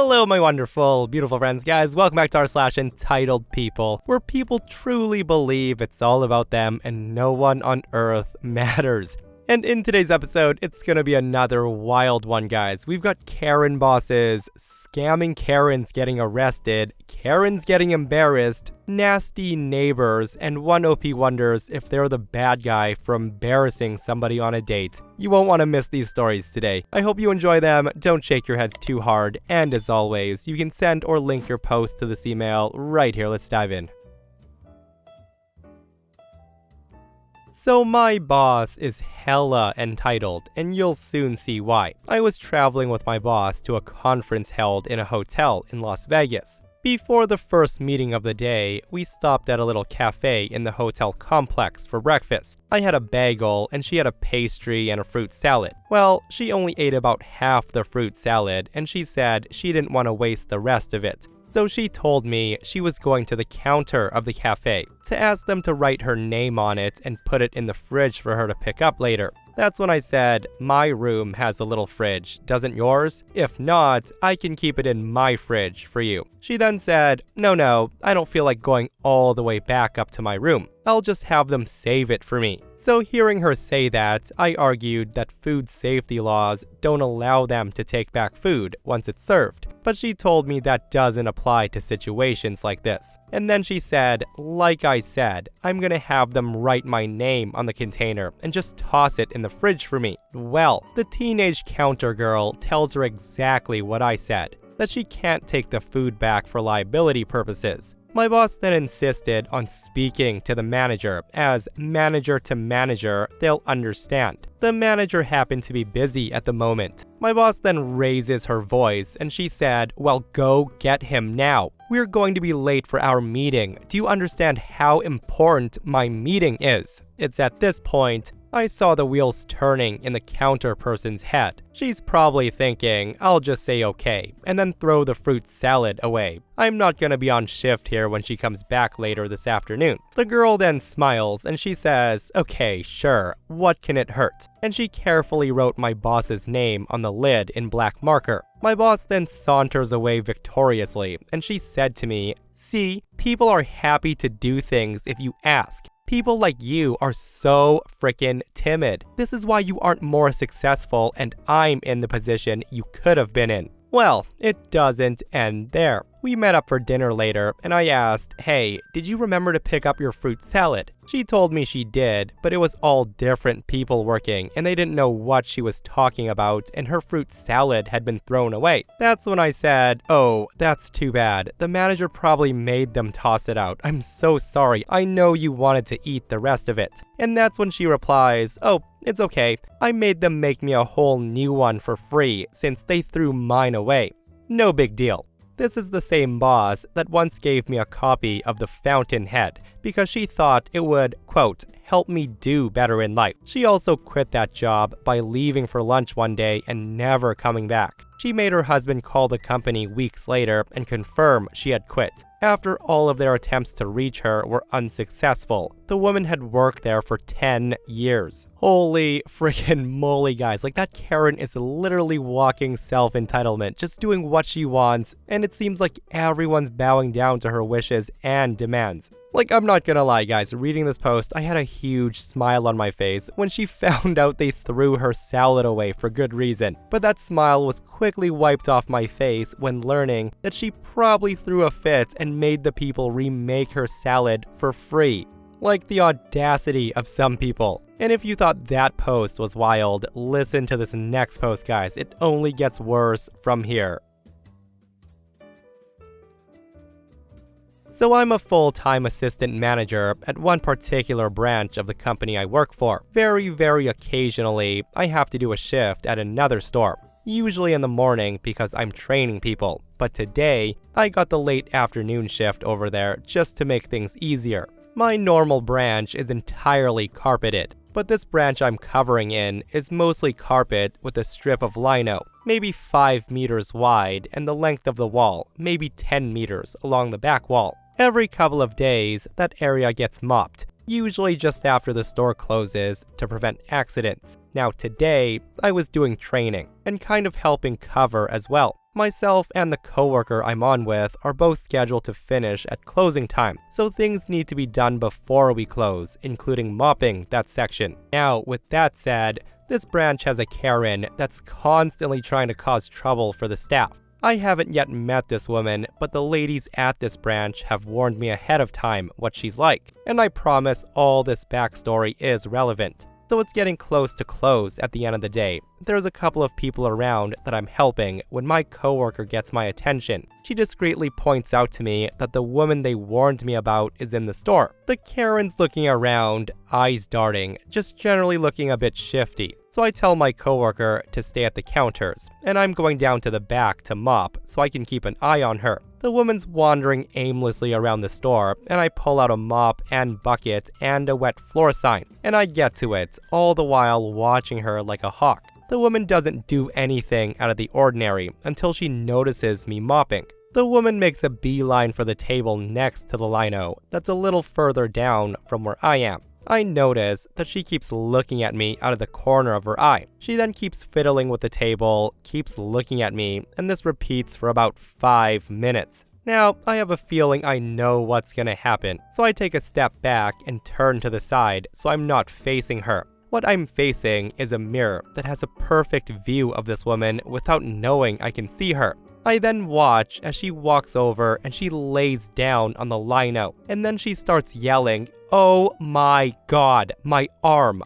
Hello, my wonderful, beautiful friends, guys. Welcome back to our /EntitledPeople, where people truly believe it's all about them and no one on earth matters. And in today's episode, it's gonna be another wild one, guys. We've got Karen bosses, scamming Karens getting arrested, Karens getting embarrassed, nasty neighbors, and one OP wonders if they're the bad guy for embarrassing somebody on a date. You won't want to miss these stories today. I hope you enjoy them. Don't shake your heads too hard. And as always, you can send or link your post to this email right here. Let's dive in. So my boss is hella entitled, and you'll soon see why. I was traveling with my boss to a conference held in a hotel in Las Vegas. Before the first meeting of the day, we stopped at a little cafe in the hotel complex for breakfast. I had a bagel and she had a pastry and a fruit salad. Well, she only ate about half the fruit salad and she said she didn't want to waste the rest of it. So she told me she was going to the counter of the cafe to ask them to write her name on it and put it in the fridge for her to pick up later. That's when I said, my room has a little fridge, doesn't yours? If not, I can keep it in my fridge for you. She then said, no, I don't feel like going all the way back up to my room. I'll just have them save it for me. So hearing her say that, I argued that food safety laws don't allow them to take back food once it's served. But she told me that doesn't apply to situations like this. And then she said, like I said, I'm gonna have them write my name on the container and just toss it in the fridge for me. Well, the teenage counter girl tells her exactly what I said, that she can't take the food back for liability purposes. My boss then insisted on speaking to the manager, as manager to manager, they'll understand. The manager happened to be busy at the moment. My boss then raises her voice and she said, well, go get him now. We're going to be late for our meeting. Do you understand how important my meeting is? It's at this point I saw the wheels turning in the counter person's head. She's probably thinking, I'll just say okay, and then throw the fruit salad away. I'm not gonna be on shift here when she comes back later this afternoon. The girl then smiles and she says, okay, sure, what can it hurt? And she carefully wrote my boss's name on the lid in black marker. My boss then saunters away victoriously, and she said to me, see, people are happy to do things if you ask. People like you are so frickin' timid. This is why you aren't more successful and I'm in the position you could have been in. Well, it doesn't end there. We met up for dinner later, and I asked, hey, did you remember to pick up your fruit salad? She told me she did, but it was all different people working, and they didn't know what she was talking about, and her fruit salad had been thrown away. That's when I said, oh, that's too bad. The manager probably made them toss it out. I'm so sorry. I know you wanted to eat the rest of it. And that's when she replies, oh, it's okay. I made them make me a whole new one for free since they threw mine away. No big deal. This is the same boss that once gave me a copy of The Fountainhead because she thought it would, quote, help me do better in life. She also quit that job by leaving for lunch one day and never coming back. She made her husband call the company weeks later and confirm she had quit. After all of their attempts to reach her were unsuccessful, the woman had worked there for 10 years. Holy freaking moly, guys. Like, that Karen is literally walking self-entitlement, just doing what she wants, and it seems like everyone's bowing down to her wishes and demands. Like, I'm not gonna lie, guys, reading this post, I had a huge smile on my face when she found out they threw her salad away for good reason. But that smile was quickly wiped off my face when learning that she probably threw a fit and made the people remake her salad for free. Like, the audacity of some people. And if you thought that post was wild, listen to this next post, guys. It only gets worse from here. So I'm a full-time assistant manager at one particular branch of the company I work for. Very occasionally, I have to do a shift at another store, usually in the morning because I'm training people. But today, I got the late afternoon shift over there just to make things easier. My normal branch is entirely carpeted, but this branch I'm covering in is mostly carpet with a strip of lino, maybe 5 meters wide, and the length of the wall, maybe 10 meters along the back wall. Every couple of days, that area gets mopped, usually just after the store closes to prevent accidents. Now today, I was doing training and kind of helping cover as well. Myself and the coworker I'm on with are both scheduled to finish at closing time, so things need to be done before we close, including mopping that section. Now, with that said, this branch has a Karen that's constantly trying to cause trouble for the staff. I haven't yet met this woman, but the ladies at this branch have warned me ahead of time what she's like, and I promise all this backstory is relevant. So it's getting close to close at the end of the day. There's a couple of people around that I'm helping when my coworker gets my attention. She discreetly points out to me that the woman they warned me about is in the store. The Karen's looking around, eyes darting, just generally looking a bit shifty. So I tell my coworker to stay at the counters, and I'm going down to the back to mop so I can keep an eye on her. The woman's wandering aimlessly around the store, and I pull out a mop and bucket and a wet floor sign, and I get to it, all the while watching her like a hawk. The woman doesn't do anything out of the ordinary until she notices me mopping. The woman makes a beeline for the table next to the lino that's a little further down from where I am. I notice that she keeps looking at me out of the corner of her eye. She then keeps fiddling with the table, keeps looking at me, and this repeats for about 5 minutes. Now, I have a feeling I know what's gonna happen, so I take a step back and turn to the side so I'm not facing her. What I'm facing is a mirror that has a perfect view of this woman without knowing I can see her. I then watch as she walks over and she lays down on the lino, and then she starts yelling, "Oh my god, my arm,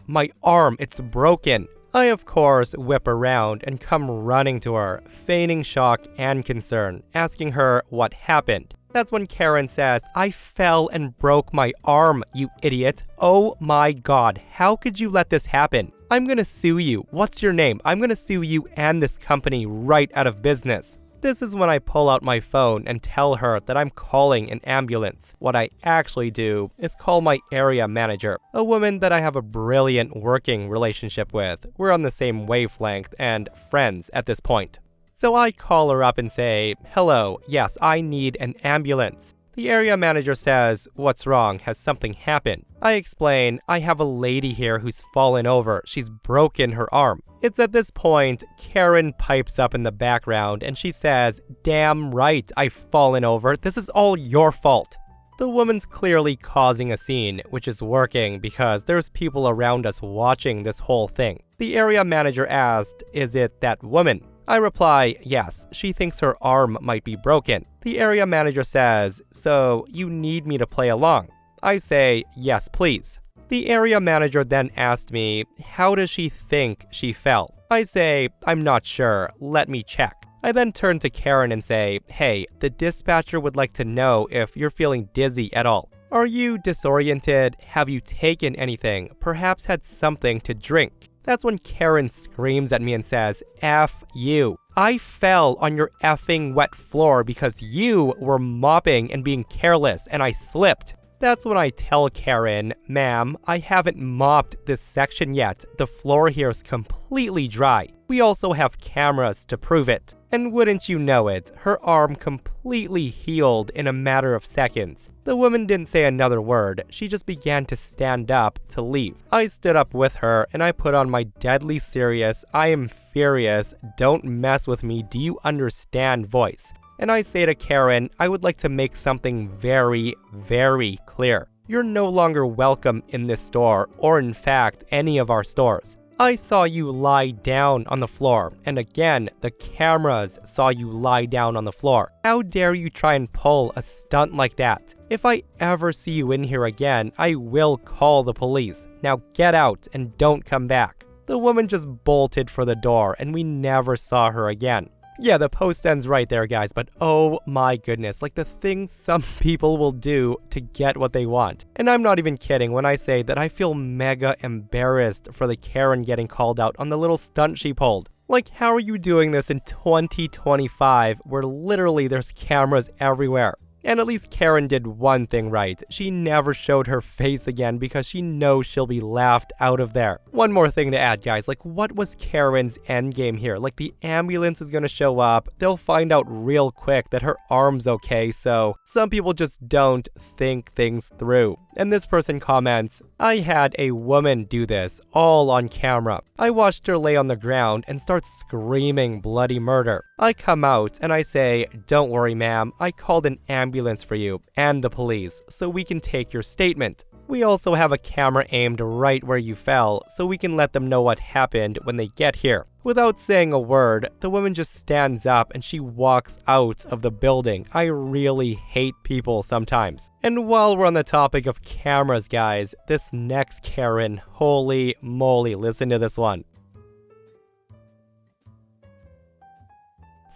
it's broken." I of course whip around and come running to her, feigning shock and concern, asking her what happened. That's when Karen says, "I fell and broke my arm, you idiot. Oh my god, how could you let this happen? I'm gonna sue you. What's your name? I'm gonna sue you and this company right out of business." This is when I pull out my phone and tell her that I'm calling an ambulance. What I actually do is call my area manager, a woman that I have a brilliant working relationship with. We're on the same wavelength and friends at this point. So I call her up and say, "Hello, yes, I need an ambulance." The area manager says, "What's wrong? Has something happened?" I explain, "I have a lady here who's fallen over. She's broken her arm." It's at this point, Karen pipes up in the background and she says, "Damn right, I've fallen over. This is all your fault." The woman's clearly causing a scene, which is working because there's people around us watching this whole thing. The area manager asked, "Is it that woman?" I reply, "Yes, she thinks her arm might be broken." The area manager says, "So you need me to play along?" I say, "Yes, please." The area manager then asked me, "How does she think she fell?" I say, "I'm not sure, let me check." I then turn to Karen and say, "Hey, the dispatcher would like to know if you're feeling dizzy at all. Are you disoriented? Have you taken anything? Perhaps had something to drink?" That's when Karen screams at me and says, "F you. I fell on your effing wet floor because you were mopping and being careless and I slipped." That's when I tell Karen, "Ma'am, I haven't mopped this section yet. The floor here is completely dry. We also have cameras to prove it." And wouldn't you know it, her arm completely healed in a matter of seconds. The woman didn't say another word, she just began to stand up to leave. I stood up with her and I put on my deadly serious, "I am furious, don't mess with me, do you understand" voice. And I say to Karen, I would like to make something very, very clear. You're no longer welcome in this store, or in fact, any of our stores. I saw you lie down on the floor, and again, the cameras saw you lie down on the floor. How dare you try and pull a stunt like that? If I ever see you in here again, I will call the police. Now get out and don't come back. The woman just bolted for the door, and we never saw her again. Yeah, the post ends right there, guys, but oh my goodness, like the things some people will do to get what they want. And I'm not even kidding when I say that I feel mega embarrassed for the Karen getting called out on the little stunt she pulled. Like, how are you doing this in 2025 where literally there's cameras everywhere? And at least Karen did one thing right. She never showed her face again because she knows she'll be laughed out of there. One more thing to add, guys. Like, what was Karen's endgame here? Like, the ambulance is gonna show up. They'll find out real quick that her arm's okay, so some people just don't think things through. And this person comments, I had a woman do this, all on camera. I watched her lay on the ground and start screaming bloody murder. I come out and I say, don't worry ma'am, I called an ambulance for you and the police so we can take your statement. We also have a camera aimed right where you fell so we can let them know what happened when they get here. Without saying a word, the woman just stands up and she walks out of the building. I really hate people sometimes. And while we're on the topic of cameras, guys, this next Karen, holy moly, listen to this one.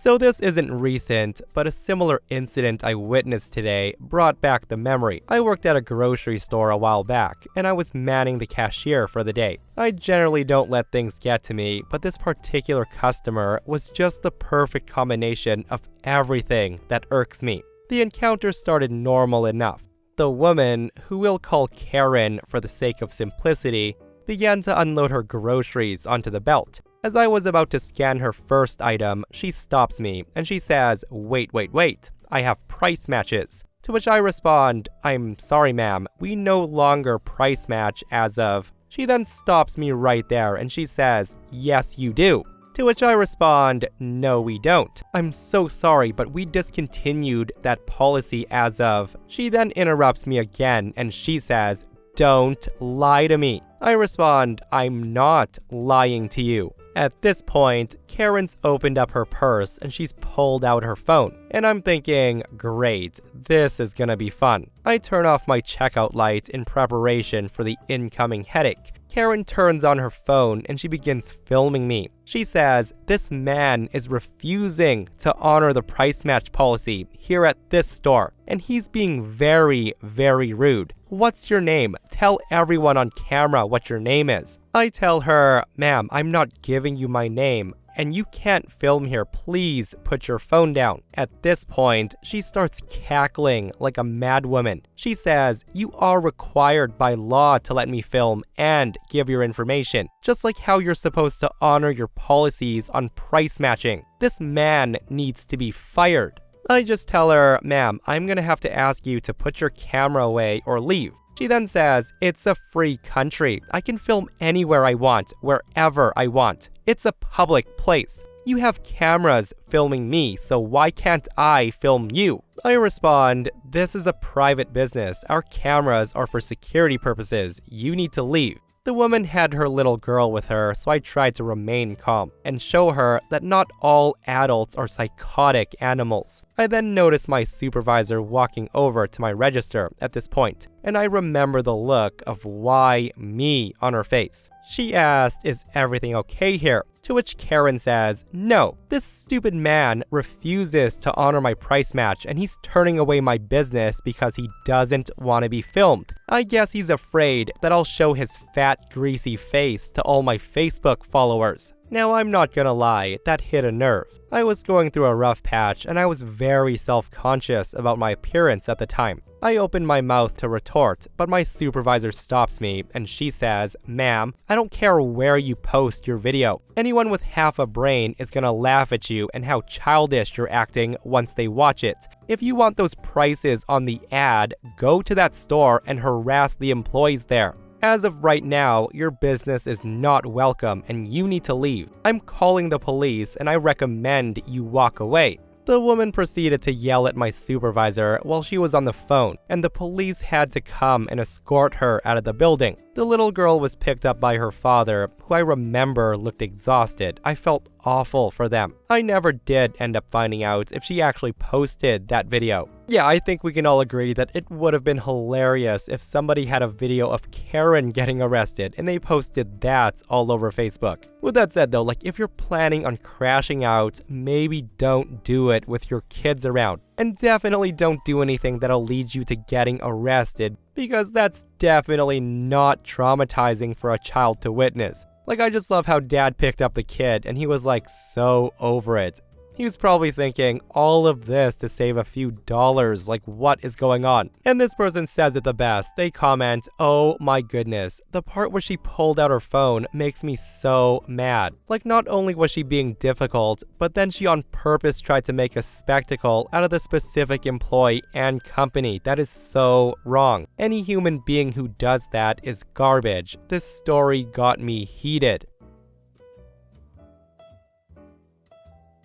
So this isn't recent, but a similar incident I witnessed today brought back the memory. I worked at a grocery store a while back, and I was manning the cashier for the day. I generally don't let things get to me, but this particular customer was just the perfect combination of everything that irks me. The encounter started normal enough. The woman, who we'll call Karen for the sake of simplicity, began to unload her groceries onto the belt. As I was about to scan her first item, she stops me and she says, wait, I have price matches. To which I respond, I'm sorry ma'am, we no longer price match as of. She then stops me right there and she says, yes you do. To which I respond, no we don't. I'm so sorry, but we discontinued that policy as of. She then interrupts me again and she says, don't lie to me. I respond, I'm not lying to you. At this point, Karen's opened up her purse and she's pulled out her phone. And I'm thinking, great, this is gonna be fun. I turn off my checkout light in preparation for the incoming headache. Karen turns on her phone and she begins filming me. She says, this man is refusing to honor the price match policy here at this store, and he's being very, very rude. What's your name? Tell everyone on camera what your name is. I tell her, ma'am, I'm not giving you my name, and you can't film here. Please put your phone down. At this point, she starts cackling like a mad woman. She says, you are required by law to let me film and give your information, just like how you're supposed to honor your policies on price matching. This man needs to be fired. I just tell her, ma'am, I'm gonna have to ask you to put your camera away or leave. She then says, it's a free country. I can film anywhere I want, wherever I want. It's a public place. You have cameras filming me, so why can't I film you? I respond, this is a private business. Our cameras are for security purposes. You need to leave. The woman had her little girl with her, so I tried to remain calm and show her that not all adults are psychotic animals. I then noticed my supervisor walking over to my register at this point, and I remember the look of why me on her face. She asked, is everything okay here? To which Karen says, no, this stupid man refuses to honor my price match and he's turning away my business because he doesn't want to be filmed. I guess he's afraid that I'll show his fat, greasy face to all my Facebook followers. Now, I'm not gonna lie, that hit a nerve. I was going through a rough patch and I was very self-conscious about my appearance at the time. I opened my mouth to retort, but my supervisor stops me and she says, ma'am, I don't care where you post your video. Anyone with half a brain is gonna laugh at you and how childish you're acting once they watch it. If you want those prices on the ad, go to that store and harass the employees there. As of right now, your business is not welcome and you need to leave. I'm calling the police and I recommend you walk away. The woman proceeded to yell at my supervisor while she was on the phone, and the police had to come and escort her out of the building. The little girl was picked up by her father, who I remember looked exhausted. I felt awful for them. I never did end up finding out if she actually posted that video. Yeah, I think we can all agree that it would have been hilarious if somebody had a video of Karen getting arrested and they posted that all over Facebook. With that said though, like if you're planning on crashing out, maybe don't do it with your kids around. And definitely don't do anything that'll lead you to getting arrested, because that's definitely not traumatizing for a child to witness. Like, I just love how dad picked up the kid and he was like so over it. He was probably thinking, all of this to save a few dollars, like what is going on? And this person says it the best. They comment, "Oh my goodness, the part where she pulled out her phone makes me so mad. Like not only was she being difficult, but then she on purpose tried to make a spectacle out of the specific employee and company. That is so wrong. Any human being who does that is garbage. This story got me heated."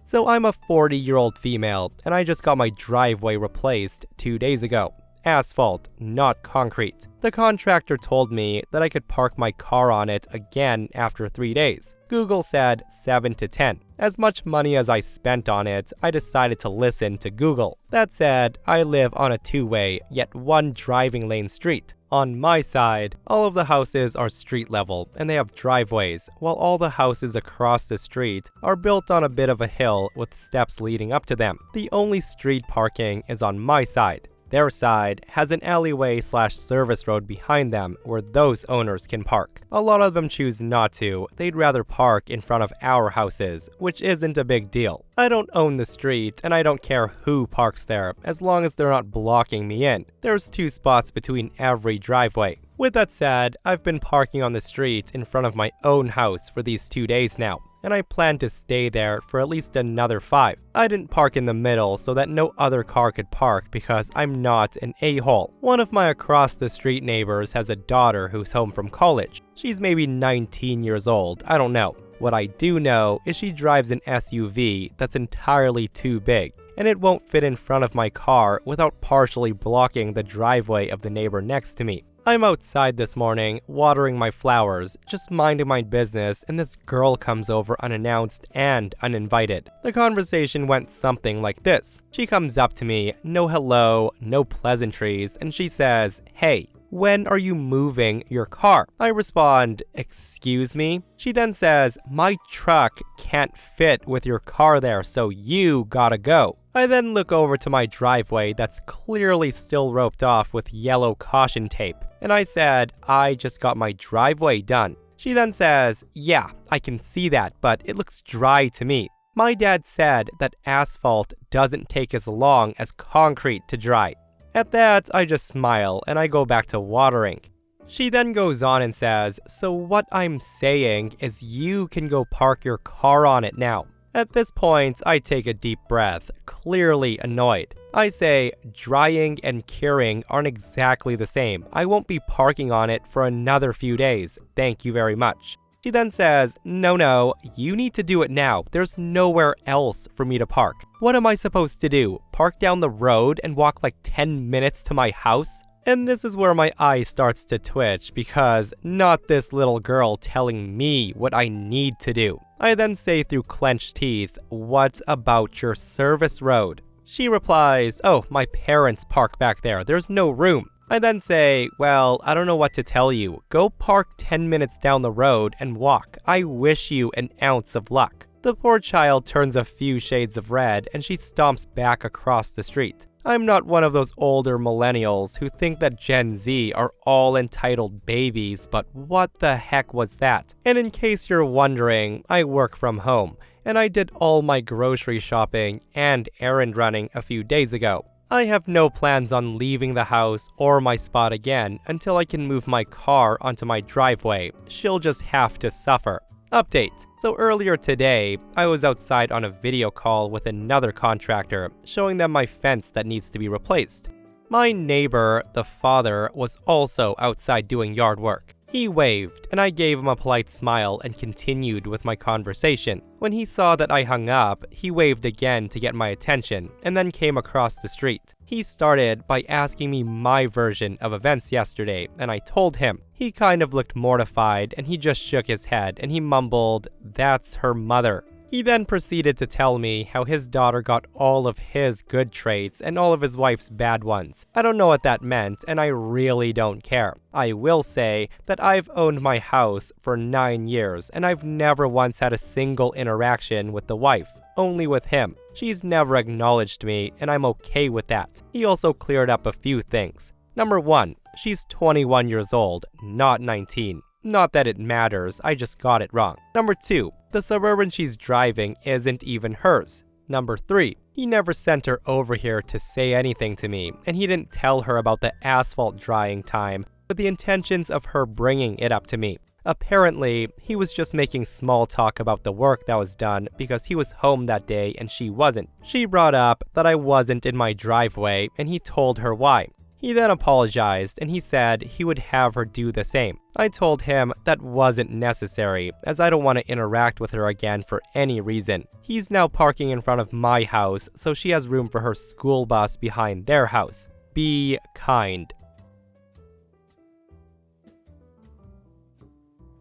So I'm a 40-year-old female, and I just got my driveway replaced 2 days ago. Asphalt, not concrete. The contractor told me that I could park my car on it again after 3 days. Google said 7 to 10. As much money as I spent on it, I decided to listen to Google. That said, I live on a two-way, yet one driving lane street. On my side, all of the houses are street level and they have driveways, while all the houses across the street are built on a bit of a hill with steps leading up to them. The only street parking is on my side. Their side has an alleyway/service road behind them where those owners can park. A lot of them choose not to. They'd rather park in front of our houses, which isn't a big deal. I don't own the street and I don't care who parks there as long as they're not blocking me in. There's 2 spots between every driveway. With that said, I've been parking on the street in front of my own house for these 2 days now, and I plan to stay there for at least another 5. I didn't park in the middle so that no other car could park because I'm not an a-hole. One of my across the street neighbors has a daughter who's home from college. She's maybe 19 years old, I don't know. What I do know is she drives an SUV that's entirely too big, and it won't fit in front of my car without partially blocking the driveway of the neighbor next to me. I'm outside this morning, watering my flowers, just minding my business, and this girl comes over unannounced and uninvited. The conversation went something like this. She comes up to me, no hello, no pleasantries, and she says, "Hey, when are you moving your car?" I respond, "Excuse me?" She then says, "My truck can't fit with your car there, so you gotta go." I then look over to my driveway that's clearly still roped off with yellow caution tape, and I said, "I just got my driveway done." She then says, "Yeah, I can see that, but it looks dry to me. My dad said that asphalt doesn't take as long as concrete to dry." At that, I just smile and I go back to watering. She then goes on and says, "So what I'm saying is you can go park your car on it now." At this point, I take a deep breath, clearly annoyed. I say, "Drying and curing aren't exactly the same. I won't be parking on it for another few days. Thank you very much." She then says, No, you need to do it now. There's nowhere else for me to park. What am I supposed to do? Park down the road and walk like 10 minutes to my house?" And this is where my eye starts to twitch because not this little girl telling me what I need to do. I then say through clenched teeth, "What about your service road?" She replies, "Oh, my parents park back there. There's no room." I then say, "Well, I don't know what to tell you. Go park 10 minutes down the road and walk. I wish you an ounce of luck." The poor child turns a few shades of red and she stomps back across the street. I'm not one of those older millennials who think that Gen Z are all entitled babies, but what the heck was that? And in case you're wondering, I work from home, and I did all my grocery shopping and errand running a few days ago. I have no plans on leaving the house or my spot again until I can move my car onto my driveway. She'll just have to suffer. Update. So earlier today, I was outside on a video call with another contractor, showing them my fence that needs to be replaced. My neighbor, the father, was also outside doing yard work. He waved, and I gave him a polite smile and continued with my conversation. When he saw that I hung up, he waved again to get my attention, and then came across the street. He started by asking me my version of events yesterday, and I told him. He kind of looked mortified, and he just shook his head, and he mumbled, "That's her mother." He then proceeded to tell me how his daughter got all of his good traits and all of his wife's bad ones. I don't know what that meant, and I really don't care. I will say that I've owned my house for 9 years, and I've never once had a single interaction with the wife, only with him. She's never acknowledged me, and I'm okay with that. He also cleared up a few things. Number 1, she's 21 years old, not 19. Not that it matters, I just got it wrong. Number 2, the Suburban she's driving isn't even hers. Number 3. He never sent her over here to say anything to me, and he didn't tell her about the asphalt drying time with the intentions of her bringing it up to me. Apparently, he was just making small talk about the work that was done because he was home that day and she wasn't. She brought up that I wasn't in my driveway and he told her why. He then apologized and he said he would have her do the same. I told him that wasn't necessary as I don't want to interact with her again for any reason. He's now parking in front of my house so she has room for her school bus behind their house. Be kind.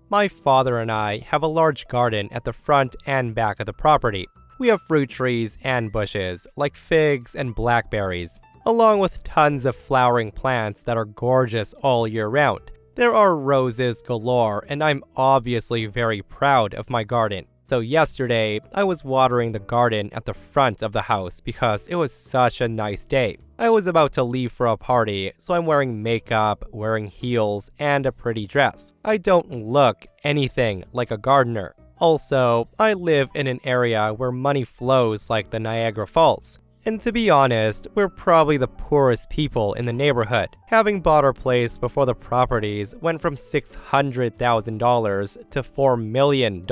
My father and I have a large garden at the front and back of the property. We have fruit trees and bushes, like figs and blackberries, along with tons of flowering plants that are gorgeous all year round. There are roses galore, and I'm obviously very proud of my garden. So yesterday, I was watering the garden at the front of the house because it was such a nice day. I was about to leave for a party, so I'm wearing makeup, wearing heels, and a pretty dress. I don't look anything like a gardener. Also, I live in an area where money flows like the Niagara Falls. And to be honest, we're probably the poorest people in the neighborhood. Having bought our place before the properties went from $600,000 to $4 million,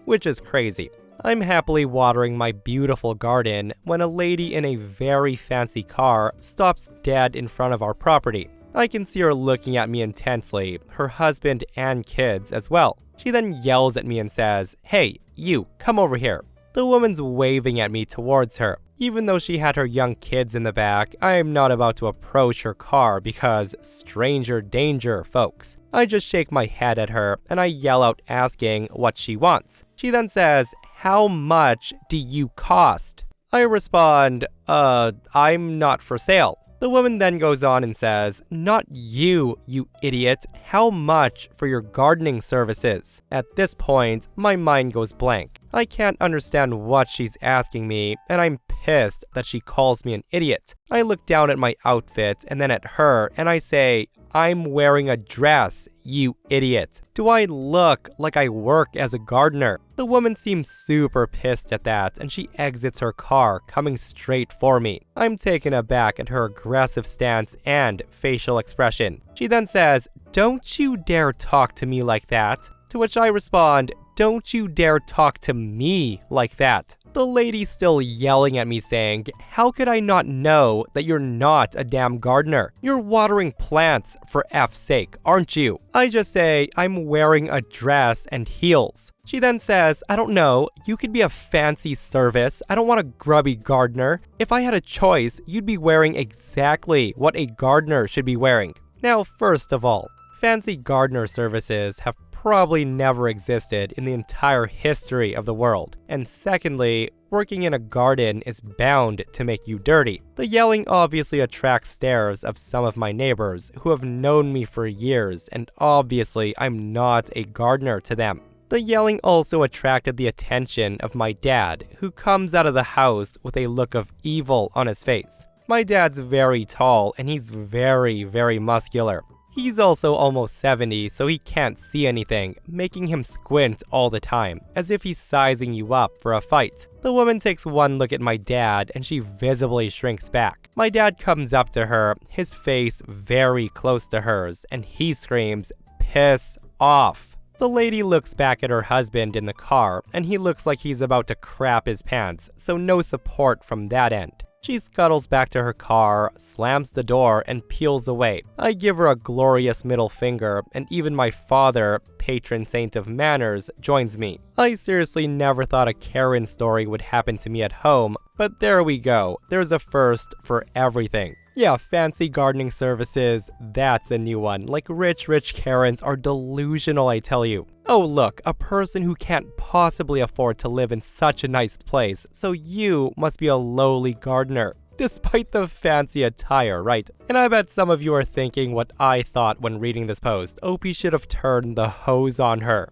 which is crazy. I'm happily watering my beautiful garden when a lady in a very fancy car stops dead in front of our property. I can see her looking at me intensely, her husband and kids as well. She then yells at me and says, "Hey, you, come over here." The woman's waving at me towards her. Even though she had her young kids in the back, I am not about to approach her car because stranger danger, folks. I just shake my head at her and I yell out asking what she wants. She then says, "How much do you cost?" I respond, I'm not for sale." The woman then goes on and says, "Not you, you idiot. How much for your gardening services?" At this point, my mind goes blank. I can't understand what she's asking me, and I'm pissed that she calls me an idiot. I look down at my outfit and then at her, and I say, "I'm wearing a dress, you idiot. Do I look like I work as a gardener?" The woman seems super pissed at that, and she exits her car, coming straight for me. I'm taken aback at her aggressive stance and facial expression. She then says, "Don't you dare talk to me like that." To which I respond, "Don't you dare talk to me like that." The lady's still yelling at me saying, "How could I not know that you're not a damn gardener? You're watering plants for F's sake, aren't you?" I just say, "I'm wearing a dress and heels." She then says, "I don't know, you could be a fancy service. I don't want a grubby gardener. If I had a choice, you'd be wearing exactly what a gardener should be wearing." Now, first of all, fancy gardener services have probably never existed in the entire history of the world. And secondly, working in a garden is bound to make you dirty. The yelling obviously attracts stares of some of my neighbors who have known me for years, and obviously I'm not a gardener to them. The yelling also attracted the attention of my dad, who comes out of the house with a look of evil on his face. My dad's very tall and he's very, very muscular. He's also almost 70, so he can't see anything, making him squint all the time, as if he's sizing you up for a fight. The woman takes one look at my dad and she visibly shrinks back. My dad comes up to her, his face very close to hers, and he screams, "Piss off." The lady looks back at her husband in the car, and he looks like he's about to crap his pants, so no support from that end. She scuttles back to her car, slams the door, and peels away. I give her a glorious middle finger, and even my father, patron saint of manners, joins me. I seriously never thought a Karen story would happen to me at home, but there we go. There's a first for everything. Yeah, fancy gardening services, that's a new one. Like rich Karens are delusional, I tell you. Oh look, a person who can't possibly afford to live in such a nice place, so you must be a lowly gardener. Despite the fancy attire, right? And I bet some of you are thinking what I thought when reading this post. Opie should have turned the hose on her.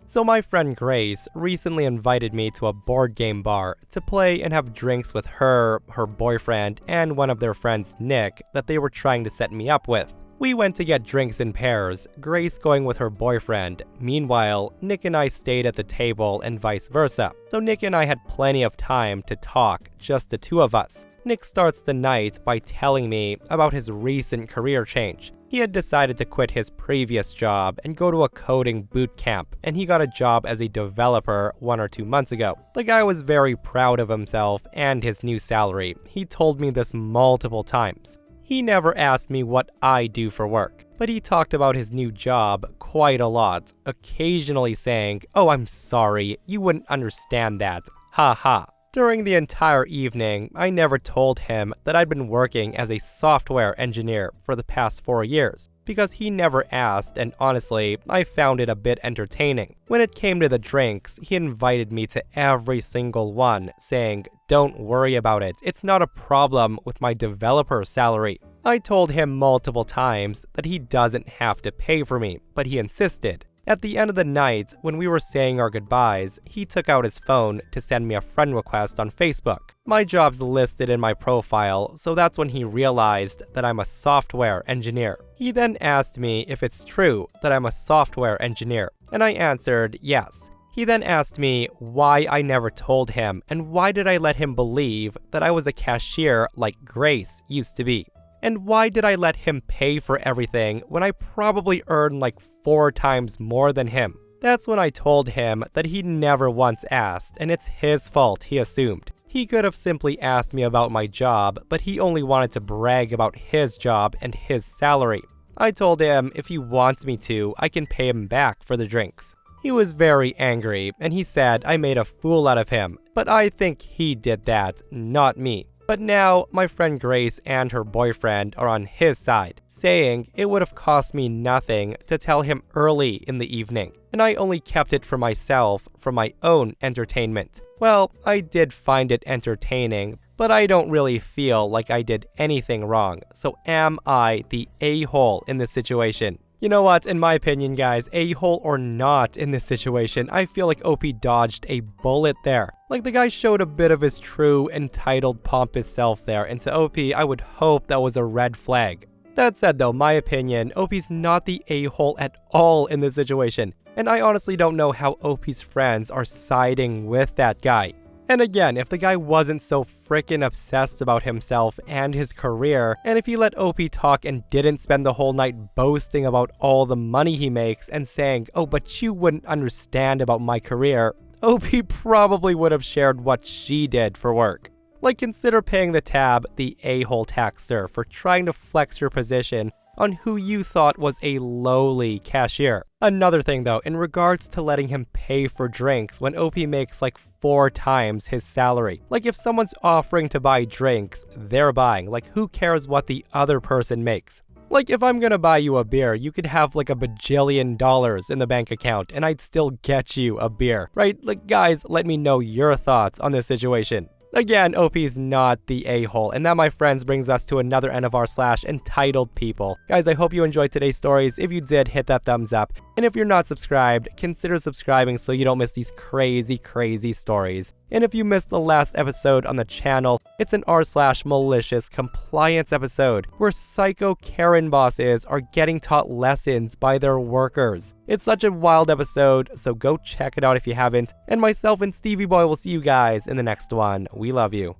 So my friend Grace recently invited me to a board game bar to play and have drinks with her boyfriend, and one of their friends, Nick, that they were trying to set me up with. We went to get drinks in pairs, Grace going with her boyfriend. Meanwhile, Nick and I stayed at the table and vice versa, so Nick and I had plenty of time to talk, just the two of us. Nick starts the night by telling me about his recent career change. He had decided to quit his previous job and go to a coding boot camp, and he got a job as a developer 1 or 2 months ago. The guy was very proud of himself and his new salary. He told me this multiple times. He never asked me what I do for work, but he talked about his new job quite a lot, occasionally saying, "Oh, I'm sorry, you wouldn't understand that, ha ha." During the entire evening, I never told him that I'd been working as a software engineer for the past 4 years, because he never asked, and honestly, I found it a bit entertaining. When it came to the drinks, he invited me to every single one, saying, "Don't worry about it, it's not a problem with my developer salary." I told him multiple times that he doesn't have to pay for me, but he insisted. At the end of the night, when we were saying our goodbyes, he took out his phone to send me a friend request on Facebook. My job's listed in my profile, so that's when he realized that I'm a software engineer. He then asked me if it's true that I'm a software engineer, and I answered yes. He then asked me why I never told him, and why did I let him believe that I was a cashier like Grace used to be. And why did I let him pay for everything when I probably earned like 4 times more than him? That's when I told him that he never once asked, and it's his fault, he assumed. He could have simply asked me about my job, but he only wanted to brag about his job and his salary. I told him if he wants me to, I can pay him back for the drinks. He was very angry, and he said I made a fool out of him, but I think he did that, not me. But now, my friend Grace and her boyfriend are on his side, saying it would have cost me nothing to tell him early in the evening, and I only kept it for myself for my own entertainment. Well, I did find it entertaining, but I don't really feel like I did anything wrong, so am I the a-hole in this situation? You know what, in my opinion guys, a-hole or not in this situation, I feel like OP dodged a bullet there. Like the guy showed a bit of his true, entitled, pompous self there, and to OP, I would hope that was a red flag. That said though, my opinion, OP's not the a-hole at all in this situation, and I honestly don't know how OP's friends are siding with that guy. And again, if the guy wasn't so frickin' obsessed about himself and his career, and if he let OP talk and didn't spend the whole night boasting about all the money he makes and saying, "Oh, but you wouldn't understand about my career," OP probably would have shared what she did for work. Like, consider paying the tab the a-hole taxer for trying to flex your position on who you thought was a lowly cashier. Another thing though, in regards to letting him pay for drinks when OP makes like 4 times his salary. Like if someone's offering to buy drinks, they're buying. Like who cares what the other person makes? Like if I'm gonna buy you a beer, you could have like $1 bajillion in the bank account and I'd still get you a beer, right? Like guys, let me know your thoughts on this situation. Again, OP's not the a-hole, and that, my friends, brings us to another end of r/entitled people. Guys, I hope you enjoyed today's stories. If you did, hit that thumbs up. And if you're not subscribed, consider subscribing so you don't miss these crazy stories. And if you missed the last episode on the channel, it's an r/malicious compliance episode where psycho Karen bosses are getting taught lessons by their workers. It's such a wild episode, so go check it out if you haven't. And myself and Stevie Boy will see you guys in the next one. We love you.